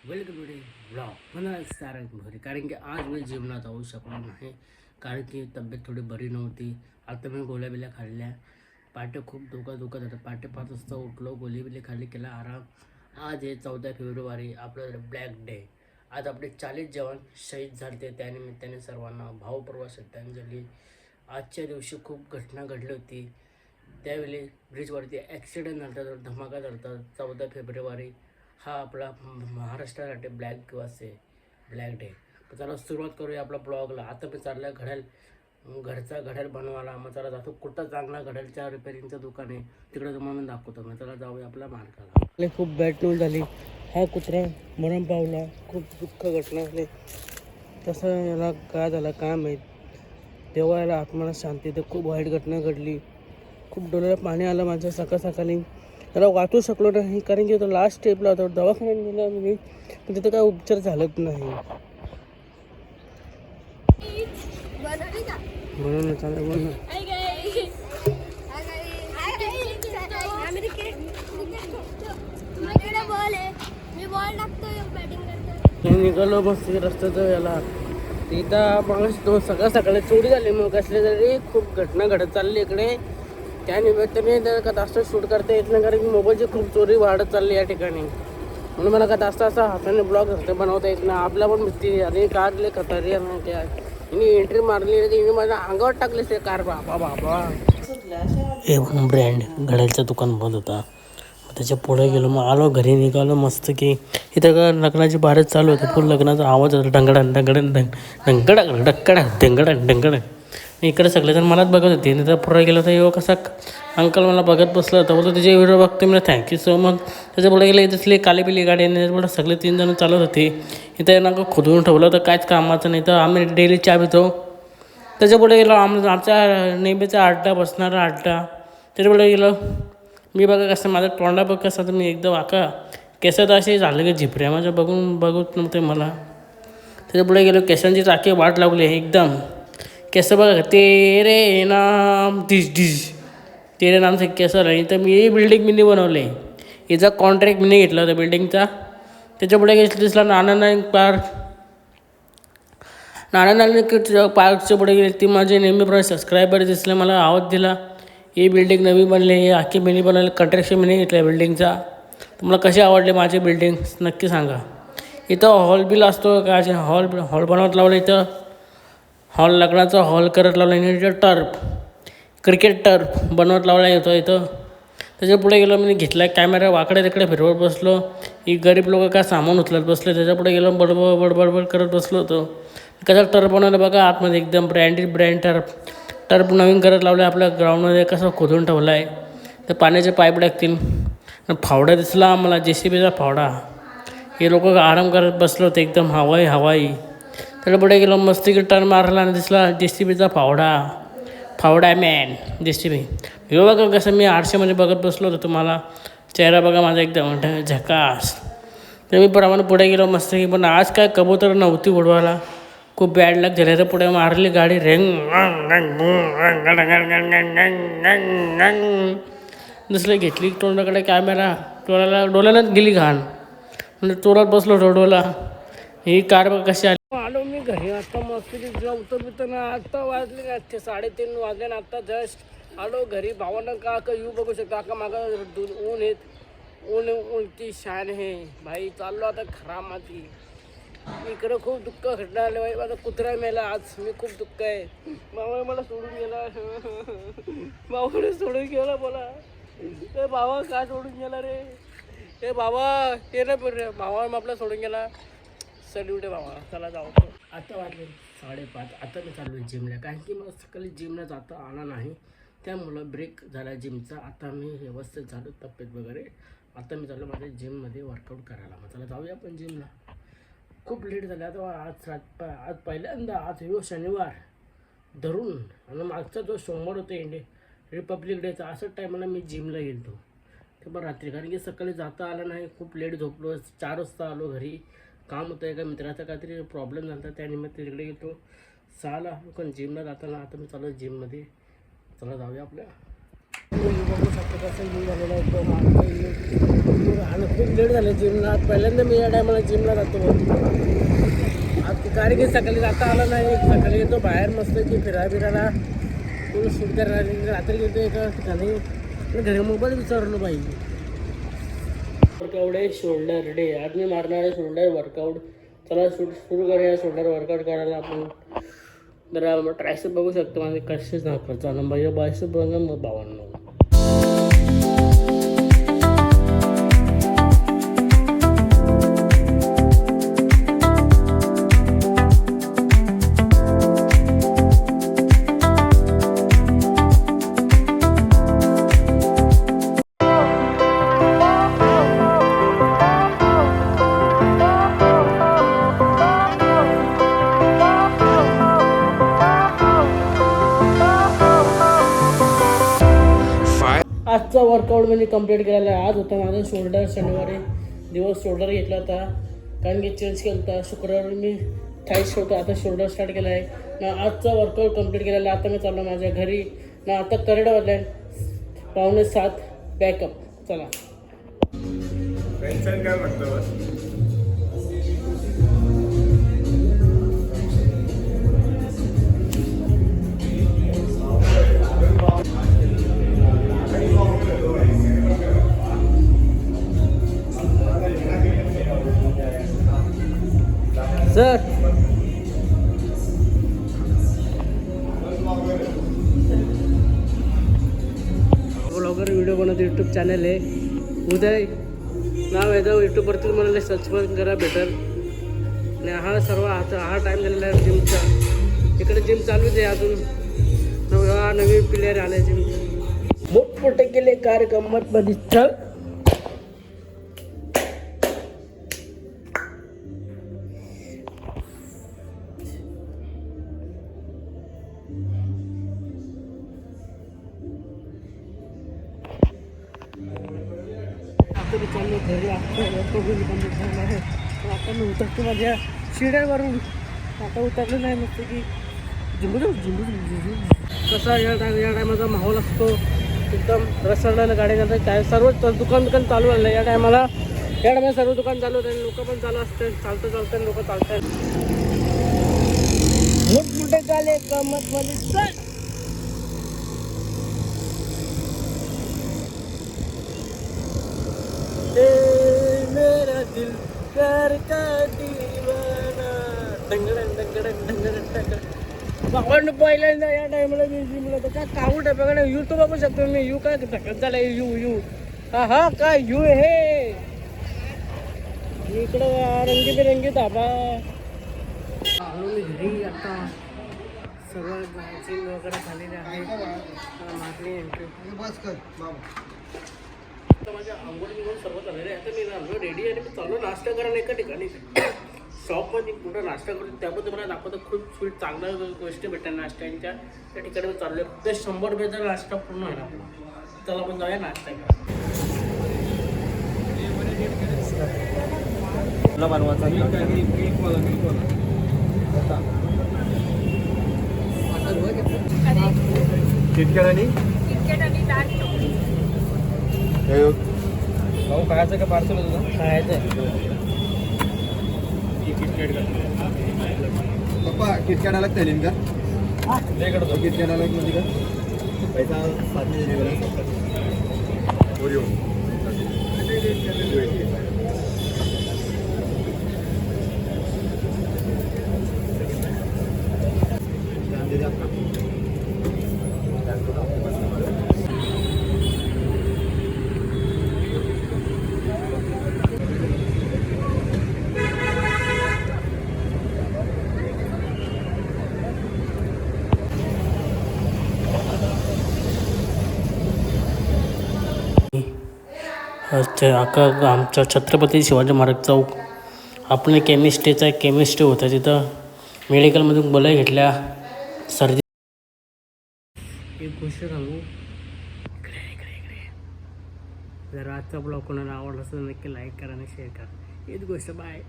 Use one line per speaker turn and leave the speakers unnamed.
Welcome to blog पुन्हा start घरी. कारण की आज मी जिमला जाऊ शकलो नाही, कारण की तब्येत थोडी बरी नव्हती. आता मी गोळ्या बिल्या खाल्ल्या, पाटे खूप दुखत होतं. पाटे 5 वाजता उठलो, गोळी बिले खाल्ली, केला आराम. आज आहे 14 फेब्रुवारी, आपलं ब्लॅक डे. आज आपले 40 जवान शहीद झाले. त्यानिमित्ताने सर्वांना भावपूर्वक श्रद्धांजली. आजच्या दिवशी खूप घटना घडली होती. त्यावेळी ब्रिजवरती ॲक्सिडेंट झाला होता, धमाका झाला होता. 14 फेब्रुवारी हा आपला महाराष्ट्रासाठी ब्लॅक दिवस आहे, ब्लॅक डे. तर चला सुरुवात करूया आपल्या ब्लॉगला. आता मी चालला घरचा घड्याळ बनवायला. मग चला जातो कुठं चांगला घड्याळच्या रिपेअरिंगचं दुकान आहे, तिकडे तुम्हाला मी दाखवतो. मग चला जाऊया आपल्या मार्गाला. खूप बॅड न्यूज झाली. हा कुत्रा मरण पावला. खूप दुःख घटना झाली. तसं याला काय झालं काय माहीत. तेव्हा याला आत्म्याला शांती. तर खूप वाईट घटना घडली. खूप डोळ्याला पाणी आलं माझ्या सकाळी. त्याला वाचू शकलो नाही, कारण की तो लास्ट स्टेपला होता. दवाखान्यात गेला मी, पण तिथं काय उपचार झालंच नाही. म्हणून चालेल निघालो मस्त रस्त्याचं याला. तिथं मग तो सकाळी चोरी झाली. मग कसले तरी खूप घटना घडत चालली इकडे. त्या निमित्ताने का जास्त शूट करता येत नाही, कारण की मोबाईलची खूप चोरी वाढत चालली या ठिकाणी. म्हणून मला का जास्त असा हाताने ब्लॉग बनवता येत नाही. आपल्या पण भीती आणि कारले खतरी नाही. त्या हिने एंट्री मारली, हिने माझ्या अंगावर टाकले ते कार. बाबा एवन ब्रँड घड्याळचं दुकान बंद होता. त्याच्या पुढे गेलो. मग आलो घरी, निघालो मस्त की. इथं का लग्नाची बारच चालू होती. फुल लग्नाचा आवाज होता. ढंगडण ढंगडण ढंगडण ढक्कडण ढंगडण ढंगडण. इकडे सगळे जण मलाच बघत होते. नाही तर पुढे गेलो तर येऊ कसा अंकल मला बघत बसलं होतं. बोलतो तुझे व्हिडिओ बघतो मी, थँक्यू सो मच. त्याच्या पुढे गेले तसली कालीपिली गाडी आणि त्याच्यापुढे सगळे 3 जण चालत होते. इथं ना खोदून ठेवलं तर काहीच कामाचं नाही. तर आम्ही डेली चहा पितो. त्याच्या पुढे गेलो. आमचा नेहमीचा अड्डा, बसणारा अड्डा. त्याच्या पुढे गेलो मी. बघा कसं माझं तोंडा बघ कसा. तर मी एकदम आका केसात असे झालं की झिपऱ्या माझ्या बघत नव्हते मला. त्याच्या पुढे गेलो. केसांची चाकी वाट लागली एकदम. केस बघा तेरे नाम डिश तेरे नाम से केस राहील. तर मी ही बिल्डिंग मी बनवले. हिचा कॉन्ट्रॅक्ट मी घेतला होता बिल्डिंगचा. त्याच्या पुढे गेलं दिसला नानानाईक पार्कच्या पुढे गेली. ती माझे नेहमीप्रमाणे सबस्क्रायबर दिसले, मला आवाज दिला. ही बिल्डिंग नवी बनली, ही आखी मिनी बनवली. कॉन्ट्रॅक्शन मिनी घेतला बिल्डिंगचा. तुम्हाला कशी आवडली माझी बिल्डिंग नक्की सांगा. इथं हॉल बिल असतो का, हॉल बनवत लावलं. इथं हॉल लग्नाचा हॉल करत लावला. इथं टर्फ, क्रिकेट टर्फ बनवत लावला येतो इथं. त्याच्या पुढे गेलो मी. घेतला कॅमेरा, वाकडे तिकडे फिरवत बसलो. ही गरीब लोक काय सामान उचलत बसले. त्याच्या पुढे गेलो बडबड करत बसलो होतो. कसं टर्फ बनवलं बघा आतमध्ये एकदम ब्रँड टर्फ नवीन करत लावलं. आपल्या ग्राउंडमध्ये कसं खोदून ठेवला आहे. तर पाण्याचे पाईप लागतील. फावडा दिसला आम्हाला, JCBचा फावडा. हे लोक आराम करत बसलो होते एकदम हवाई. त्याला पुढे गेलो मस्त की टर्न मारला आणि दिसला JCBचा फावडा मॅन JCB. हे बघा कसं मी आरशामध्ये बघत बसलो होतो. तुम्हाला चेहरा बघा माझा एकदम झकास. तर मी प्रमाणे पुढे गेलो मस्त की. पण आज काय कबूतर नव्हती उडवायला. खूप बॅड लक झाले. तर पुढे मारली गाडी. दुसरं घेतली तोंडाकडे कॅमेरा. डोळ्यालाच गेली घाण. म्हणजे चोरात बसलो रोडवला. ही कार बघ कशी आली. आलो मी घरी. आता मस्त जेवतो बितो ना. आत्ता वाजले 3:30 वाजले ना. आत्ता जस्ट आलो घरी. भावांना का येऊ बघू शकता. का मागं ऊन येत. ऊनची शान आहे भाई. चाललो आता खरामाती. इकडं खूप दुःख घडलं आलं भाई. माझा कुत्रा मेला आज. मी खूप दुःख आहे. भावा मला सोडून गेला. भावाने सोडून गेला मला. ए भावा का सोडून गेला रे. ए भावा ते ना भावा मग आपला सोडून गेला. सल्यूट आहे भावा. चला जाऊ. आता वाजले 5:30. आता मी चालू आहे जिमला, कारण की मला सकाळी जिमला जाता आला नाही. त्यामुळं ब्रेक झाला जिमचा. आता मी व्यवस्थित झालो तब्येत वगैरे. आता मी चालू माझ्या जिममध्ये वर्कआउट करायला. मग चला जाऊया आपण जिमला. खूप लेट झालं आता. आज पहिल्यांदा, आज शनिवार धरून आणि मागचा जो सोमवार होता रिपब्लिक डेचा, असं टायमाला मी जिमला गेलो. ते पण रात्री, कारण की सकाळी जाता आलं नाही. खूप लेट झोपलो. 4 वाजता आलो घरी. काम होतं एका मित्राचा, काहीतरी प्रॉब्लेम झाला. त्यानिमित्त तिकडे गेलो. 6ला पण जिमला जाताना. आता मी चालू जिममध्ये. चला जाऊया आपल्या. बघू शकतो कसं झालेलं आहे. आणि खूप लेट झालं जिमला. पहिल्यांदा मी या टायमाला जिमला जातो. आज कारण की सकाळी जाता आला नाही. सकाळी येतो बाहेर मस्त की फिरायला फुल शूट करायला. रात्री येतो एका ठिकाणी घरी मोबाईल विचारलो पाहिजे. वर्कआउट आहे शोल्डर डे. आज मी मारणार आहे शोल्डर वर्कआउट. चला सुरू करूया शोल्डर वर्कआउट करायला आपण. जरा ट्रायसेप बघू शकतो माझे कसेच दाखवायचं आणि माझ्या बायसेप बघा मग 52. आजचा वर्कआउट मी कंप्लीट केलेला आहे. आज होता माझा शोल्डर. शनिवारी दिवस शोल्डर घेतला होता कारण की चेंज केला होता. शुक्रवारी मी थाईस होतो. आता शोल्डर स्टार्ट केला आहे ना. आजचा वर्कआउट कंप्लीट केलेला आहे. आता मी चाललो माझ्या घरी ना. आता करेड वाजले 6:45 बॅकअप. चला
टेन्शन काय वाटतं.
सर ब्लॉगर व्हिडिओ बनवतो. यूट्यूब चॅनल आहे उदय नाव आहे. जाऊ यूट्यूबवरती मला सर्च पण करा भेटेल. आणि हा सर्व हा टाईम झालेला आहे जिमचा. इकडे जिम चालूच आहे अजून. हा नवीन प्लेअर आले जिम. मोठमोठे केले कार्यक्रमात चल. आता मी चाललो घरी. आता मी उतरतो माझ्या शिड्यावरून. आता उतरलं नाही मस्त की कसा या टायमाचा माहोल असतो एकदम रसळलेला. गाडी जातात काय सर्व दुकान चालू झालं या टायमाला. या टायमाला सर्व दुकान चालू होतं. लोक पण चालू असतात. चालतं लोक चालतात. मोठमोठे झाले गमतमध्ये. मेरा दिल प्यार का दीवाना. आपण पहिल्यांदा या टायमाला मी जिमला तर काय काउंट आहे बघा ना. यू तो बघू शकतो मी. यू काय धकत झाला. यू हा काय यू हे इकडं रंगीबिरंगी धाबा. मी घरी आता सगळं जिम वगैरे झालेले आहे. मागणी माझ्या आंघोळ निघून सर्व झालेलं आहे. आता मी आंघोळ रेडी आणि मी चालू नाश्ता करायला एका ठिकाणी शॉपमध्ये कुठं नाश्ता करतो. त्याबद्दल मला दाखवतो. खूप स्वीट चांगल्या गोष्टी भेटतात नाश्त्यांच्या. त्या ठिकाणी मी चाललो आहे. फक्त 100 रुपयाचा नाश्ता पूर्ण होईल आपला. चला आपण जाऊया नाश्ता करा. बनवायचा
किटकॅट आणि भाऊ खायचं का पार्सल होतं.
खायचं
पप्पा किटकॅट अलग चालेल का. किटकॅट अलग म्हणजे का पैसा
आमचा छत्रपती शिवाजी महाराज चौक. आपण केमिस्ट्रीचा एक केमिस्ट्री होता. तिथं मेडिकलमधून बोलाय घेतल्या सर्दी. एक गोष्ट सांगू. इकडे जर आजचा ब्लॉग कोणाला आवडला असेल नक्की लाईक करा आणि शेअर करा. हीच गोष्ट बाय.